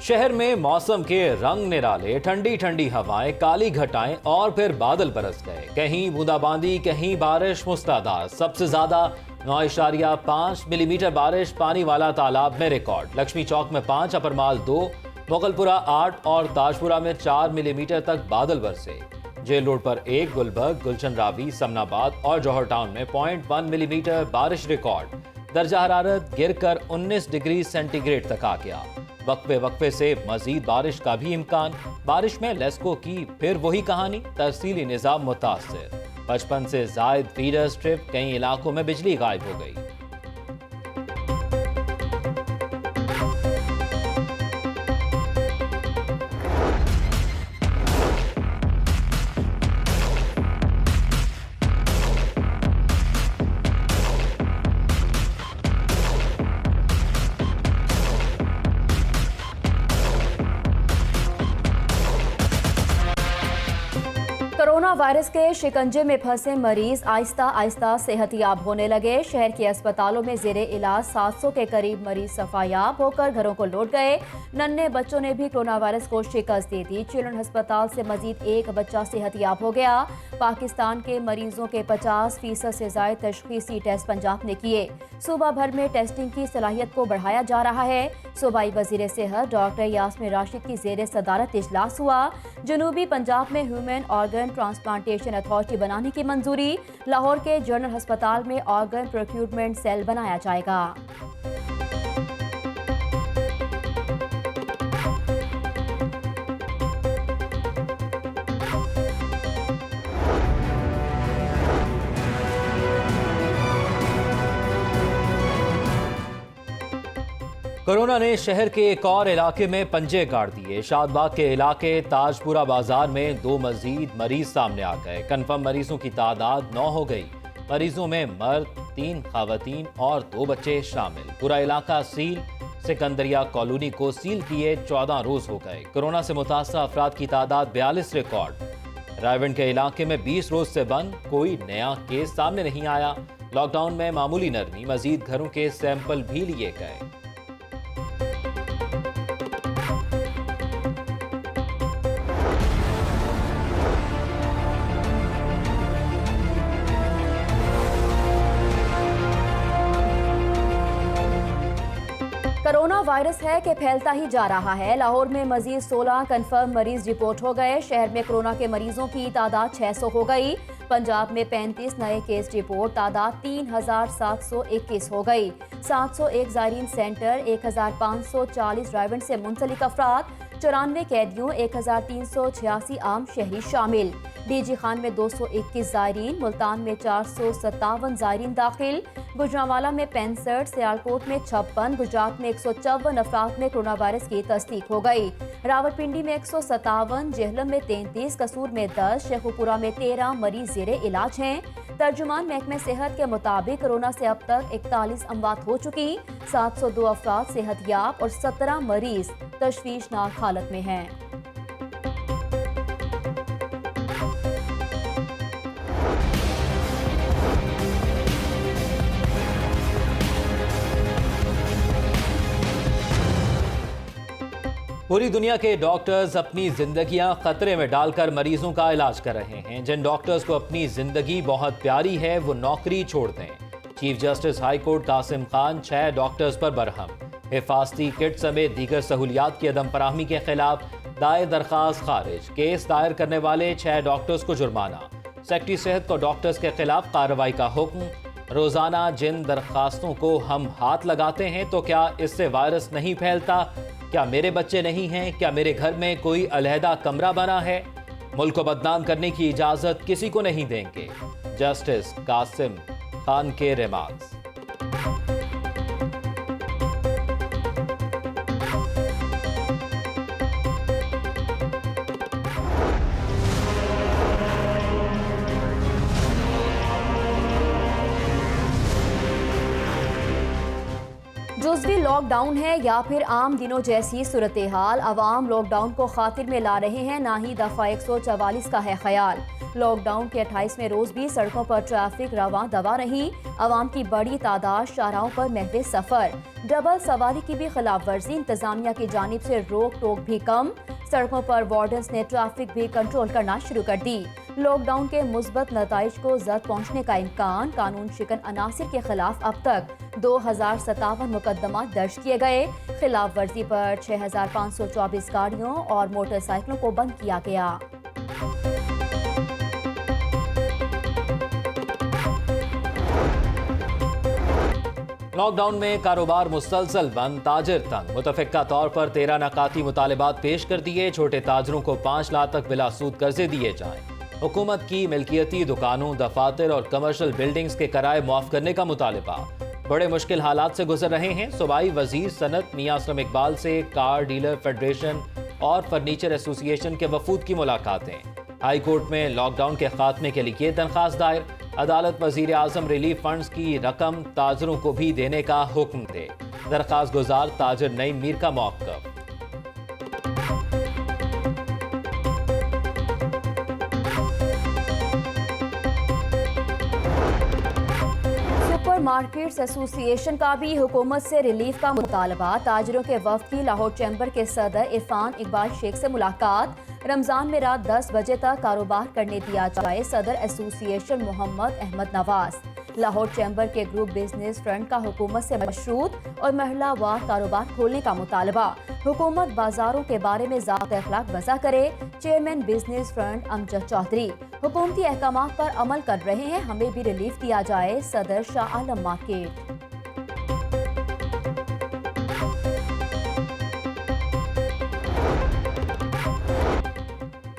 शहर में मौसम के रंग निराले, ठंडी ठंडी हवाएं, काली घटाएं और फिर बादल बरस गए। कहीं बूंदाबांदी, कहीं बारिश मूसलाधार। सबसे ज्यादा 9.5 मिलीमीटर बारिश पानी वाला तालाब में रिकॉर्ड। लक्ष्मी चौक में 5, अपरमाल 2, मुगलपुरा 8 और ताजपुरा में 4 मिलीमीटर तक बादल बरसे। जेल रोड पर 1, गुलबर्ग, गुलशन रावी, समनाबाद और जौहर टाउन में 0.1 मिलीमीटर बारिश रिकॉर्ड। दर्जा हरारत गिरकर 19 डिग्री सेंटीग्रेड तक आ गया। वक्फे वक्फे से मजीद बारिश का भी इम्कान। बारिश में लेस्को की फिर वही कहानी, तरसीली निजाम मुतासिर। 55 से जायद फीडर स्ट्रिप, कई इलाकों में बिजली गायब हो गई। कोरोना वायरस के शिकंजे में फंसे मरीज आहिस्ता आहिस्ता सेहतयाब होने लगे। शहर के अस्पतालों में जेरे इलाज 700 के करीब मरीज सफायाब होकर घरों को लौट गए। नन्हे बच्चों ने भी कोरोना वायरस को शिकस्त दे दी। चिल्ड्रन अस्पताल से मजीद 1 बच्चा सेहतयाब हो गया। पाकिस्तान के मरीजों के 50% से ज्यादा तशखीसी टेस्ट पंजाब ने किए। सूबा भर में टेस्टिंग की सलाहियत को बढ़ाया जा रहा है। सूबाई वजीर सेहत डॉक्टर यास्मीन राशिद की जेर सदारत इजलास हुआ। जनूबी पंजाब में ह्यूमन ऑर्गन ट्रांसप्लांटेशन अथॉरिटी बनाने की मंजूरी। लाहौर के जनरल अस्पताल में ऑर्गन प्रोक्यूरमेंट सेल बनाया जाएगा। कोरोना ने शहर के एक और इलाके में पंजे गाड़ दिए। शादबाग के इलाके ताजपुरा बाजार में 2 मजीद मरीज सामने आ गए। कन्फर्म मरीजों की तादाद 9 हो गई। मरीजों में मर्द, 3 खवातीन और 2 बच्चे शामिल। पूरा इलाका सील। सिकंदरिया कॉलोनी को सील किए 14 रोज हो गए। कोरोना से मुतासर अफराद की तादाद 42 रिकॉर्ड। रायवंड के इलाके में 20 रोज से बंद, कोई नया केस सामने नहीं आया। लॉकडाउन में मामूली नरमी, मजीद घरों के सैंपल भी लिए गए। कोरोना वायरस है कि फैलता ही जा रहा है। लाहौर में मजीद 16 कंफर्म मरीज रिपोर्ट हो गए। शहर में कोरोना के मरीजों की तादाद 600 हो गई। पंजाब में 35 नए केस रिपोर्ट, तादाद 3721 हो गई। 701 जायरीन सेंटर, 1540 ड्राइवर से मुंसलिक अफराद, 94 कैदियों, 1386 आम शहरी शामिल। डीजी खान में 221 जायरीन, मुल्तान में 457 जायरीन दाखिल, गुजरांवाला में 65, सियालकोट में 56, गुजरात में 154 अफराद में कोरोना वायरस की तस्दीक हो गई। रावलपिंडी में 157, जेहलम में 33, कसूर में 10, शेखुपुरा में 13 मरीज जेरे इलाज हैं। तर्जुमान महकमे सेहत के मुताबिक कोरोना से अब तक 41 अमवात हो चुकी। 702 अफराद सेहतयाब और 17 मरीज तशवीशनाक हालत में हैं। पूरी दुनिया के डॉक्टर्स अपनी जिंदगियां खतरे में डालकर मरीजों का इलाज कर रहे हैं। जिन डॉक्टर्स को अपनी जिंदगी बहुत प्यारी है वो नौकरी छोड़ दें। Chief justice high court Qasim Khan 6 doctors पर बरहम। हिफाजती किट समेत दीगर सहूलियात की अदम फराहमी के खिलाफ दायर दरखास्त खारिज। केस दायर करने वाले 6 डॉक्टर्स को जुर्माना। सेक्रेटरी सेहत को डॉक्टर्स के खिलाफ कार्रवाई का हुक्म। रोजाना जिन दरखास्तों को हम हाथ लगाते हैं तो क्या इससे वायरस नहीं फैलता? क्या मेरे बच्चे नहीं हैं? क्या मेरे घर में कोई अलहदा कमरा बना है? मुल्क को बदनाम करने की इजाजत किसी को नहीं देंगे। जस्टिस कासिम खान के रिमार्क्स। जुज़वी लॉकडाउन है या फिर आम दिनों जैसी सूरत हाल, अवाम लॉकडाउन को खातिर में ला रहे हैं, ना ही दफ़ा 144 का है ख्याल। लॉकडाउन के 28वें रोज भी सड़कों पर ट्रैफिक रवां दवा रही, अवाम की बड़ी तादाद शाहराहों पर महवे सफर। डबल सवारी की भी खिलाफ वर्जी, इंतजामिया की जानिब से रोक टोक भी कम। सड़कों पर वार्डन्स ने ट्रैफिक भी कंट्रोल करना शुरू कर दी। लॉकडाउन के मुस्बत नताइज को जद पहुंचने का इम्कान, कानून शिकन अनासिर के खिलाफ अब तक 2057 मुकदमा दर्ज किए गए। खिलाफ वर्जी पर 6524 गाड़ियों और मोटरसाइकिलों को बंद किया गया। लॉकडाउन में कारोबार मुसलसल बंद, ताजिर तंग। मुतफिका तौर पर 13 नकाती मुतालिबात पेश कर दिए। छोटे ताजरों को 5 लाख तक बिला सूद कर्जे दिए जाएं। हुकूमत की मिल्कियती दुकानों, दफातर और कमर्शल बिल्डिंग्स के किराए मुआफ करने का मुतालिबा। बड़े मुश्किल हालात से गुजर रहे हैं। सूबाई वजीर सनत मियां असलम इकबाल से कार डीलर फेडरेशन और फर्नीचर एसोसिएशन के वफूद की मुलाकातें। हाई कोर्ट में लॉकडाउन के खात्मे के लिए दरख्वास्त दायर। अदालत वजीर आजम रिलीफ फंड्स की रकम ताजरों को भी देने का हुक्म दे। दरख्वास्त गुजार ताजर नईम मीर का मौक़िफ़। सुपर मार्केट्स एसोसिएशन का भी हुकूमत से रिलीफ का मुतालबा। ताजरों के वफ्द की लाहौर चैम्बर के सदर इरफान इकबाल शेख से मुलाकात। रमजान में रात 10 बजे तक कारोबार करने दिया जाए। सदर एसोसिएशन मोहम्मद अहमद नवाज। लाहौर चैम्बर के ग्रुप बिजनेस फ्रंट का हुकूमत से मशरूत और महिला वार कारोबार खोलने का मुतालबा। हुकूमत बाजारों के बारे में ज़ाब्ता अखलाक वज़ा करे। Chairman business front Amjad Chaudhary. हुकूमती अहकामात पर अमल कर रहे हैं, हमें भी रिलीफ दिया जाए। सदर Shah Alam market.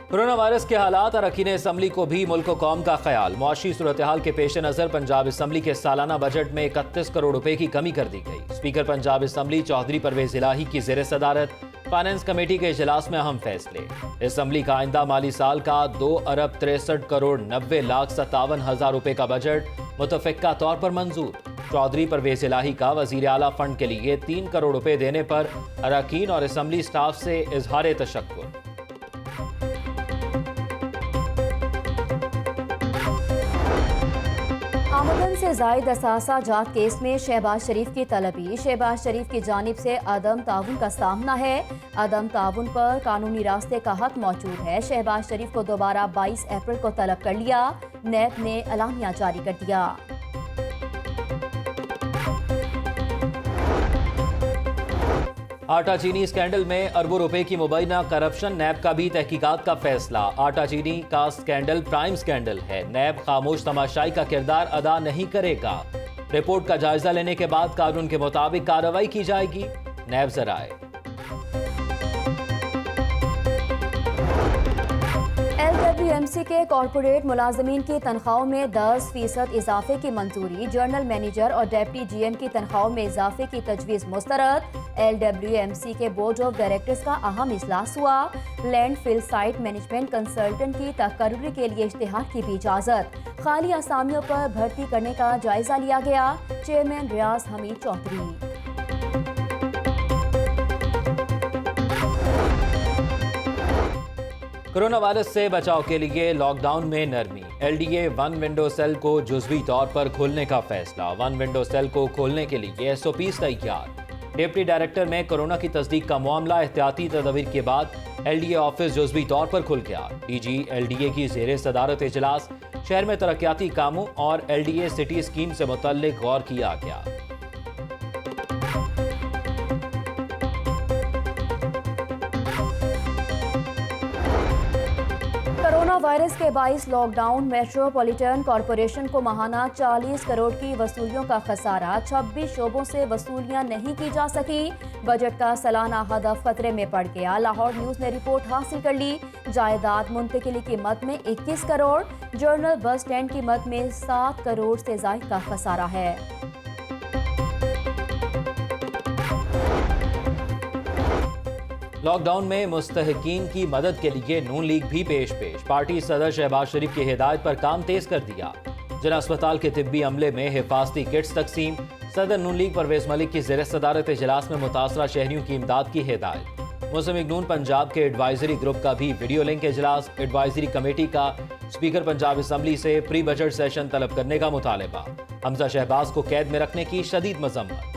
Corona virus के हालात और अरकान असम्बली को भी मुल्क व कौम का ख्याल। मुआशी सूरत हाल के पेश नज़र पंजाब असम्बली के सालाना बजट में 31 करोड़ रुपए की कमी कर दी गई। स्पीकर पंजाब असम्बली चौधरी परवेज इलाही की ज़ेर सदारत फाइनेंस कमेटी के इजलास में अहम फैसले। असम्बली का आइंदा माली साल का 2 अरब 63 करोड़ 90 लाख 57 हजार रुपए का बजट मुतफिका तौर पर मंजूर। चौधरी परवेज इलाही का वजीर आला फंड के लिए 3 करोड़ रुपए देने पर अरकान और असम्बली स्टाफ से इजहार तशक्कुर। आमदन से जायद असासा जात केस में शहबाज शरीफ की तलबी। शहबाज शरीफ की जानिब से अदम ताउन का सामना है। अदम ताउन पर कानूनी रास्ते का हक मौजूद है। शहबाज शरीफ को दोबारा 22 अप्रैल को तलब कर लिया। नैब ने एलानिया जारी कर दिया। आटा चीनी स्कैंडल में अरबों रुपए की मुबैना करप्शन। नैब का भी तहकीकात का फैसला। आटा चीनी का स्कैंडल प्राइम स्कैंडल है। नैब खामोश तमाशाई का किरदार अदा नहीं करेगा। रिपोर्ट का जायजा लेने के बाद कानून के मुताबिक कार्रवाई की जाएगी। नैब जराए। LWMC के कॉर्पोरेट मुलाजमीन की तनख्वाहों में 10% इजाफे की मंजूरी। जनरल मैनेजर और डिप्टी GM की तनख्वाहों में इजाफे की तजवीज़ मुस्तरद। LWMC के बोर्ड ऑफ डायरेक्टर्स का अहम इजलास हुआ। लैंडफिल साइट मैनेजमेंट कंसल्टेंट की तकर्री के लिए इश्तिहार की भी इजाजत। खाली असामियों पर भर्ती करने का जायजा लिया गया। चेयरमैन रियाज हमीद चौधरी। कोरोना वायरस से बचाव के लिए लॉकडाउन में नरमी। LDA 1 विंडो सेल को जुज़वी तौर पर खोलने का फैसला। 1 विंडो सेल को खोलने के लिए SOPs तैयार। डिप्टी डायरेक्टर में कोरोना की तस्दीक का मामला। एहतियाती तदबीर के बाद LDA ऑफिस जुज़वी तौर पर खुल गया। DG LDA की ज़ेर सदारत इजलास। शहर में तरक्याती कामों और LDA सिटी स्कीम से मुतल्लिक गौर किया गया। कोरोना वायरस के बाइस लॉकडाउन। मेट्रोपॉलिटन कॉरपोरेशन को माहाना 40 करोड़ की वसूलियों का खसारा। 26 शोबों से वसूलियां नहीं की जा सकी। बजट का सालाना हदफ खतरे में पड़ गया। लाहौर न्यूज़ ने रिपोर्ट हासिल कर ली। जायदाद मुंतकिली कीमत में 21 करोड़। जर्नल बस स्टैंड कीमत में 7 करोड़ से जायद का खसारा है। लॉकडाउन में मुस्तहिकीन की मदद के लिए नून लीग भी पेश। पार्टी सदर शहबाज शरीफ की हिदायत पर काम तेज कर दिया। जिला अस्पताल के तिब्बी अमले में हिफाजती किट्स तकसीम। सदर नून लीग परवेज मलिक की ज़ेर सदारत इजलास में मुतासरा शहरियों की इमदाद की हिदायत। मुस्लिम लीग नून पंजाब के एडवाइजरी ग्रुप का भी वीडियो लिंक इजलास। एडवाइजरी कमेटी का स्पीकर पंजाब असम्बली से प्री बजट सेशन तलब करने का मुतालबा। हमजा शहबाज को कैद में रखने की शदीद मजम्मत।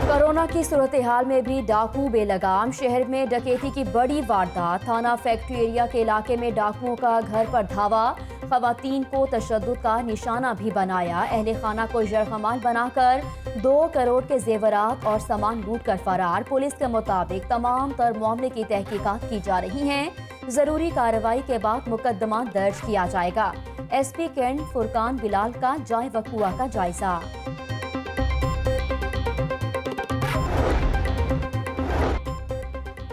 कोरोना की सूरत हाल में भी डाकू बेलगाम। शहर में डकैती की बड़ी वारदात। थाना फैक्ट्री एरिया के इलाके में डाकुओं का घर पर धावा। खवातीन को तशद्दुद का निशाना भी बनाया। अहले खाना को जरखमाल बनाकर 2 करोड़ के जेवरात और सामान लूट कर फरार। पुलिस के मुताबिक तमाम तर मामले की तहकीकात की जा रही हैं। जरूरी कार्रवाई के बाद मुकदमा दर्ज किया जाएगा। SP कैंट फुरकान बिलाल का जाए वकुआ का जायजा।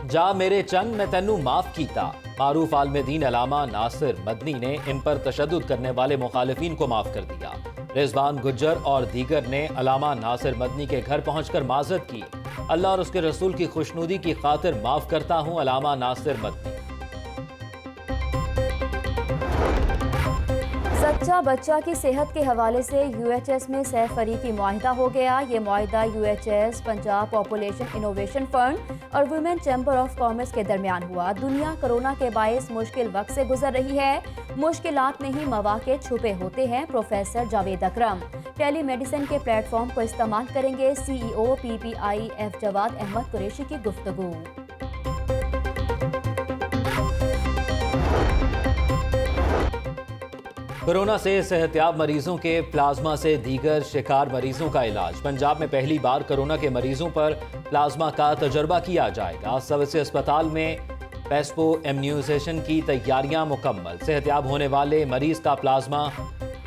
जा मेरे चंग मैं तेनू माफ कीता। मारूफ आलमदीन अलामा नासिर मदनी ने इन पर तशद्दुद करने वाले मुखालिफिन को माफ कर दिया। रिजवान गुज्जर और दीगर ने अलामा नासिर मदनी के घर पहुंचकर माजरत की। अल्लाह और उसके रसूल की खुशनुदी की खातिर माफ करता हूं अलामा नासिर मदनी। सच्चा बच्चा की सेहत के हवाले से UHS में सह फरीकी मुआहिदा हो गया। ये मुआहिदा UHS, Punjab population innovation fund और वुमेन चैम्बर ऑफ कॉमर्स के दरमियान हुआ। दुनिया कोरोना के बायस मुश्किल वक्त से गुजर रही है। मुश्किलात में ही मौके छुपे होते हैं। प्रोफेसर जावेद अकरम टेली मेडिसिन के प्लेटफॉर्म को इस्तेमाल करेंगे। CEO PPIF जवाद अहमद कुरैशी की गुफ्तगू। कोरोना से सेहतयाब मरीजों के प्लाज्मा से दीगर शिकार मरीजों का इलाज। पंजाब में पहली बार कोरोना के मरीजों पर प्लाज्मा का तजर्बा किया जाएगा। सबसे अस्पताल में पेस्पो इम्यूनाइजेशन की तैयारियां मुकम्मल। सेहतयाब होने वाले मरीज का प्लाज्मा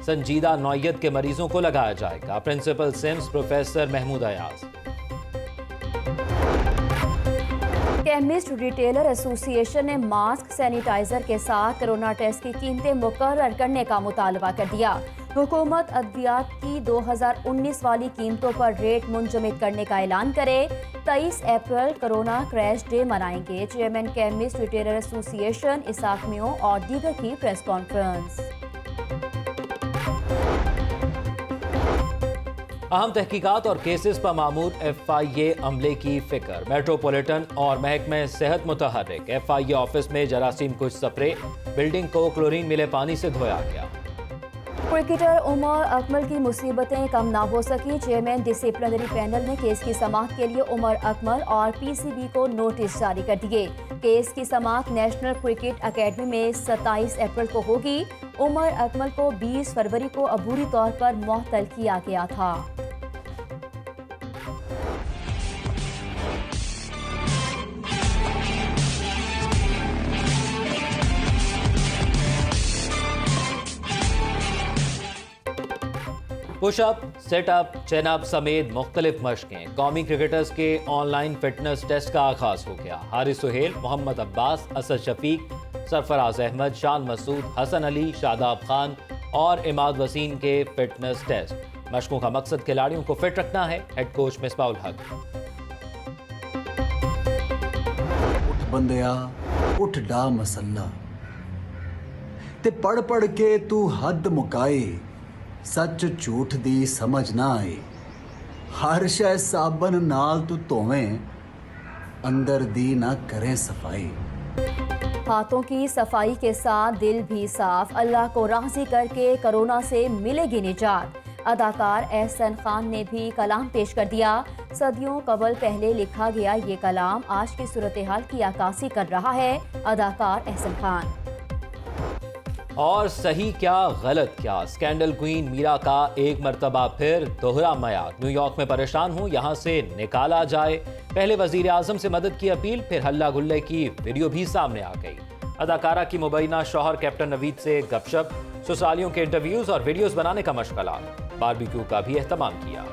संजीदा नौयत के मरीजों को लगाया जाएगा। Principal SIMS professor Mahmood Ayaz. Chemist retailer association ने मास्क सैनिटाइजर के साथ कोरोना टेस्ट की कीमतें मुकर्रर करने का मुतालबा कर दिया। हुकूमत अद्वियात की 2019 वाली कीमतों पर रेट मुंजमद करने का ऐलान करे। 23 अप्रैल कोरोना क्रैश डे मनाएंगे। Chairman chemist retailer association Ishaq मियों और दीगर की प्रेस कॉन्फ्रेंस। अहम तहकीकात और केसेस पर मामूर FIA अमले की फिक्र। मेट्रोपॉलिटन और महकमे सेहत मुतहर्रिक। FIA ऑफिस में जरासीम कुछ स्प्रे। बिल्डिंग को क्लोरीन मिले पानी से धोया गया। क्रिकेटर उमर अकमल की मुसीबतें कम ना हो सकी। चेयरमैन डिसिप्लिनरी पैनल ने केस की समाअत के लिए उमर अकमल और PCB को नोटिस जारी कर दिए। केस की समाअत नेशनल क्रिकेट अकेडमी में 27 अप्रैल को होगी। उमर अकमल को 20 फरवरी को अबूरी तौर पर मुअत्तल किया गया था। पुशअप, सेटअप, चेनअप समेत मुख्तलिफ मशकें। कौमी क्रिकेटर्स के ऑनलाइन फिटनेस टेस्ट का आगाज हो गया। हारिस सुहेल, मोहम्मद अब्बास, असद शफीक, सरफराज अहमद, शान मसूद, हसन अली, शादाब खान और इमाद वसीम के फिटनेस टेस्ट। मशकों का मकसद खिलाड़ियों को फिट रखना है। हेड कोच मिसबाउल हक। उठ बंदिया उठ डा मसला ते पढ़ पढ़ के तू हद मुकाए। सच झूठ दी समझ ना आए। हर शै साबन नाल तू धोवें, अंदर दी ना करें सफाई। हाथों की सफाई के साथ दिल भी साफ। अल्लाह को राज़ी करके कोरोना से मिलेगी निजात। अदाकार एहसन खान ने भी कलाम पेश कर दिया। सदियों कबल पहले लिखा गया ये कलाम आज की सूरत हाल की अक्कासी कर रहा है। अदाकार एहसन खान। और सही क्या गलत क्या, स्कैंडल क्वीन मीरा का एक मर्तबा फिर दोहरा मयार। न्यूयॉर्क में परेशान हूँ, यहाँ से निकाला जाए। पहले वजीर आजम से मदद की अपील, फिर हल्ला गुल्ले की वीडियो भी सामने आ गई। अदाकारा की मुबैना शौहर कैप्टन नवीद से गपशप। ससुरालियों के इंटरव्यूज और वीडियोस बनाने का मशगला। बारबेक्यू का भी एहतमाम किया।